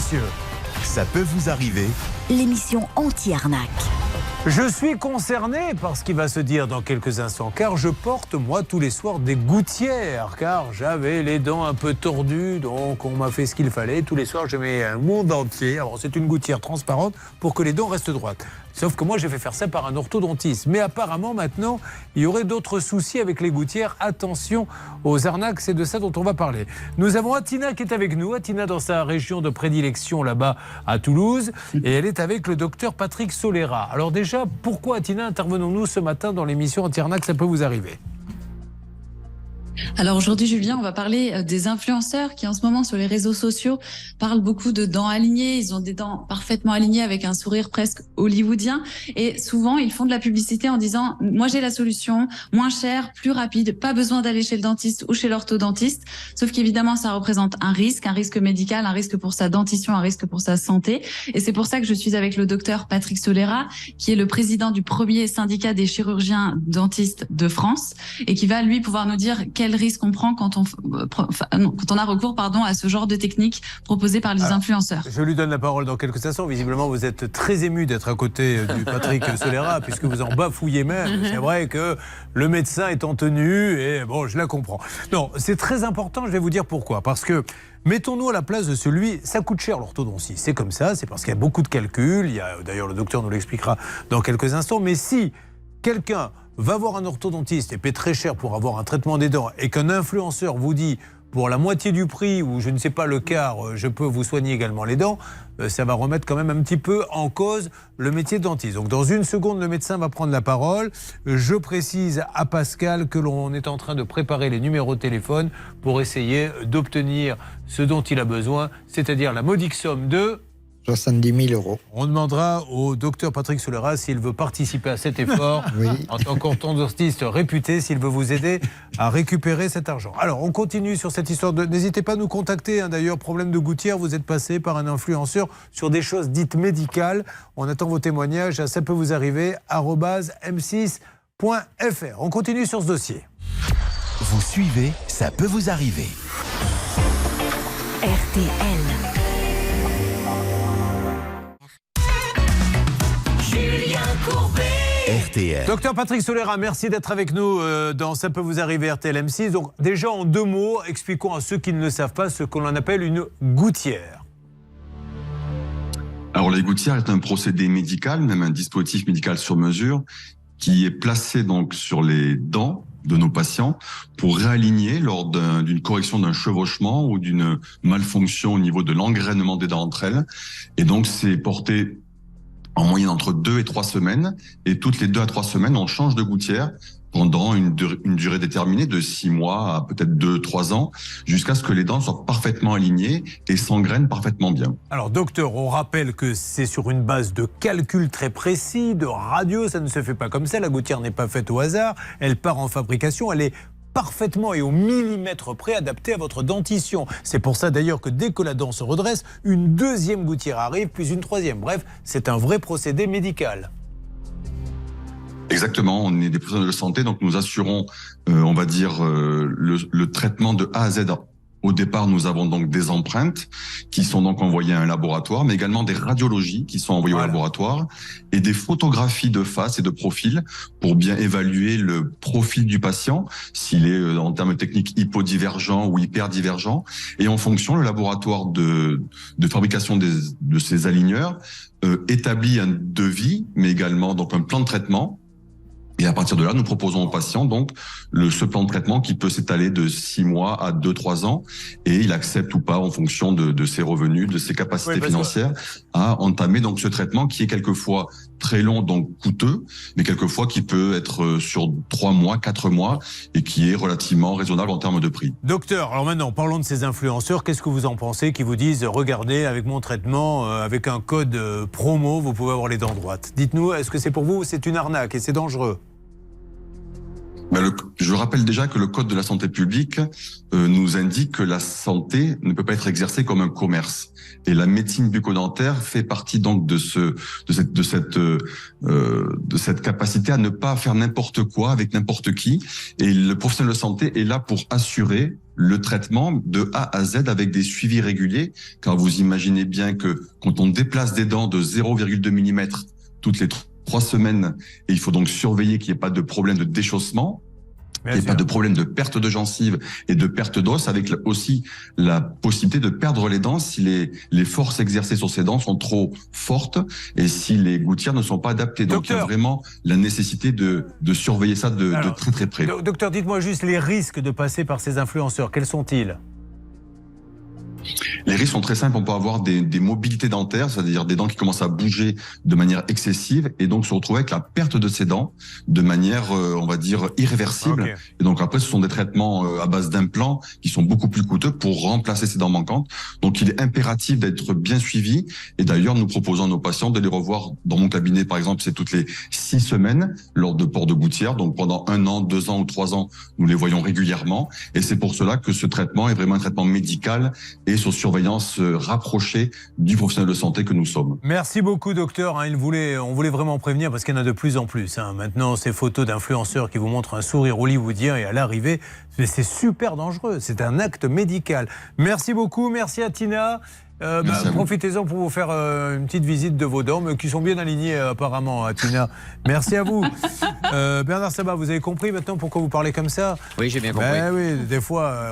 messieurs. Ça peut vous arriver. L'émission anti-arnaque. Je suis concerné par ce qui va se dire dans quelques instants, car je porte, moi, tous les soirs des gouttières, car j'avais les dents un peu tordues, donc on m'a fait ce qu'il fallait. Tous les soirs, je mets un monde entier. Alors, c'est une gouttière transparente pour que les dents restent droites. Sauf que moi, j'ai fait faire ça par un orthodontiste. Mais apparemment, maintenant, il y aurait d'autres soucis avec les gouttières. Attention aux arnaques, c'est de ça dont on va parler. Nous avons Atina qui est avec nous. Atina dans sa région de prédilection, là-bas, à Toulouse. Et elle est avec le docteur Patrick Solera. Alors déjà, pourquoi, Atina, intervenons-nous ce matin dans l'émission Anti-Arnaque, ça peut vous arriver? Alors aujourd'hui, Julien, on va parler des influenceurs qui en ce moment sur les réseaux sociaux parlent beaucoup de dents alignées. Ils ont des dents parfaitement alignées avec un sourire presque hollywoodien. Et souvent, ils font de la publicité en disant « Moi, j'ai la solution, moins cher, plus rapide, pas besoin d'aller chez le dentiste ou chez l'orthodontiste. » Sauf qu'évidemment, ça représente un risque médical, un risque pour sa dentition, un risque pour sa santé. Et c'est pour ça que je suis avec le docteur Patrick Solera, qui est le président du premier syndicat des chirurgiens dentistes de France et qui va, lui, pouvoir nous dire quel risque on prend quand on a recours à ce genre de technique proposée par les influenceurs. Je lui donne la parole dans quelques instants. Visiblement, vous êtes très ému d'être à côté du Patrick Solera, puisque vous en bafouillez même. C'est vrai que le médecin est en tenue, et bon, je la comprends. Non, c'est très important, je vais vous dire pourquoi. Parce que, mettons-nous à la place de celui, ça coûte cher l'orthodontie. C'est comme ça, c'est parce qu'il y a beaucoup de calculs. D'ailleurs, le docteur nous l'expliquera dans quelques instants. Mais si quelqu'un va voir un orthodontiste et paie très cher pour avoir un traitement des dents et qu'un influenceur vous dit pour la moitié du prix ou je ne sais pas le quart, je peux vous soigner également les dents, ça va remettre quand même un petit peu en cause le métier de dentiste. Donc dans une seconde, le médecin va prendre la parole. Je précise à Pascal que l'on est en train de préparer les numéros de téléphone pour essayer d'obtenir ce dont il a besoin, c'est-à-dire la modique somme de 70 000 euros. On demandera au docteur Patrick Solera s'il veut participer à cet effort, oui, en tant qu'orthodontiste réputé, s'il veut vous aider à récupérer cet argent. Alors, on continue sur cette histoire. N'hésitez pas à nous contacter. D'ailleurs, problème de gouttière, vous êtes passé par un influenceur sur des choses dites médicales. On attend vos témoignages à ça peut vous arriver @m6.fr. On continue sur ce dossier. Vous suivez, ça peut vous arriver. RTL. RTL. Docteur Patrick Solera, merci d'être avec nous dans Ça peut vous arriver RTL M6. Donc déjà en 2 mots, expliquons à ceux qui ne le savent pas ce qu'on appelle une gouttière. Alors les gouttières est un procédé médical, même un dispositif médical sur mesure, qui est placé donc sur les dents de nos patients pour réaligner lors d'une correction d'un chevauchement ou d'une malfonction au niveau de l'engrainement des dents entre elles. Et donc c'est porté en moyenne entre 2 et 3 semaines, et toutes les 2 à 3 semaines, on change de gouttière pendant une durée déterminée de 6 mois à peut-être 2-3 ans, jusqu'à ce que les dents soient parfaitement alignées et s'engrainent parfaitement bien. Alors docteur, on rappelle que c'est sur une base de calcul très précis, de radio, ça ne se fait pas comme ça, la gouttière n'est pas faite au hasard, elle part en fabrication, elle est parfaitement et au millimètre près adapté à votre dentition. C'est pour ça d'ailleurs que dès que la dent se redresse, une deuxième gouttière arrive, puis une troisième. Bref, c'est un vrai procédé médical. Exactement, on est des professionnels de santé, donc nous assurons, on va dire, le traitement de A à Z. Au départ, nous avons donc des empreintes qui sont donc envoyées à un laboratoire, mais également des radiologies qui sont envoyées au laboratoire et des photographies de face et de profil pour bien évaluer le profil du patient, s'il est en termes techniques hypodivergent ou hyperdivergent. Et en fonction, le laboratoire de fabrication de ces aligneurs établit un devis, mais également donc un plan de traitement. Et à partir de là, nous proposons aux patients donc ce plan de traitement qui peut s'étaler de 6 mois à 2-3 ans, et il accepte ou pas en fonction de ses revenus, de ses capacités financières, à entamer donc ce traitement qui est quelquefois très long, donc coûteux, mais quelquefois qui peut être sur 3 mois, 4 mois, et qui est relativement raisonnable en termes de prix. Docteur, alors maintenant, parlons de ces influenceurs. Qu'est-ce que vous en pensez qui vous disent, regardez, avec mon traitement, avec un code promo, vous pouvez avoir les dents droites. Dites-nous, est-ce que c'est pour vous, c'est une arnaque et c'est dangereux? Je rappelle déjà que le Code de la santé publique nous indique que la santé ne peut pas être exercée comme un commerce. Et la médecine bucco-dentaire fait partie donc de cette capacité à ne pas faire n'importe quoi avec n'importe qui. Et le professionnel de santé est là pour assurer le traitement de A à Z avec des suivis réguliers, car vous imaginez bien que quand on déplace des dents de 0,2 mm toutes les 3 semaines, et il faut donc surveiller qu'il n'y ait pas de problème de déchaussement, qu'il n'y ait pas de problème de perte de gencives et de perte d'os, avec aussi la possibilité de perdre les dents si les forces exercées sur ces dents sont trop fortes et si les gouttières ne sont pas adaptées. Donc il y a vraiment la nécessité de surveiller ça de très très près. Docteur, dites-moi juste les risques de passer par ces influenceurs, quels sont-ils ? Les risques sont très simples. On peut avoir des mobilités dentaires, c'est-à-dire des dents qui commencent à bouger de manière excessive et donc se retrouver avec la perte de ces dents de manière, on va dire, irréversible. Okay. Et donc après, ce sont des traitements à base d'implants qui sont beaucoup plus coûteux pour remplacer ces dents manquantes. Donc il est impératif d'être bien suivi. Et d'ailleurs, nous proposons à nos patients de les revoir dans mon cabinet, par exemple, c'est toutes les 6 semaines lors de port de gouttière. Donc pendant 1 an, 2 ans ou 3 ans, nous les voyons régulièrement. Et c'est pour cela que ce traitement est vraiment un traitement médical et sur surveillance rapprochée du professionnel de santé que nous sommes. Merci beaucoup, docteur. On voulait vraiment prévenir parce qu'il y en a de plus en plus. Maintenant, ces photos d'influenceurs qui vous montrent un sourire hollywoodien et à l'arrivée, c'est super dangereux. C'est un acte médical. Merci beaucoup. Merci à Tina. Profitez-en pour vous faire une petite visite de vos dents, mais qui sont bien alignées apparemment, Tina. Merci à vous. Bernard Sabat, vous avez compris maintenant pourquoi vous parlez comme ça ? Oui, j'ai bien compris. Oui, des fois...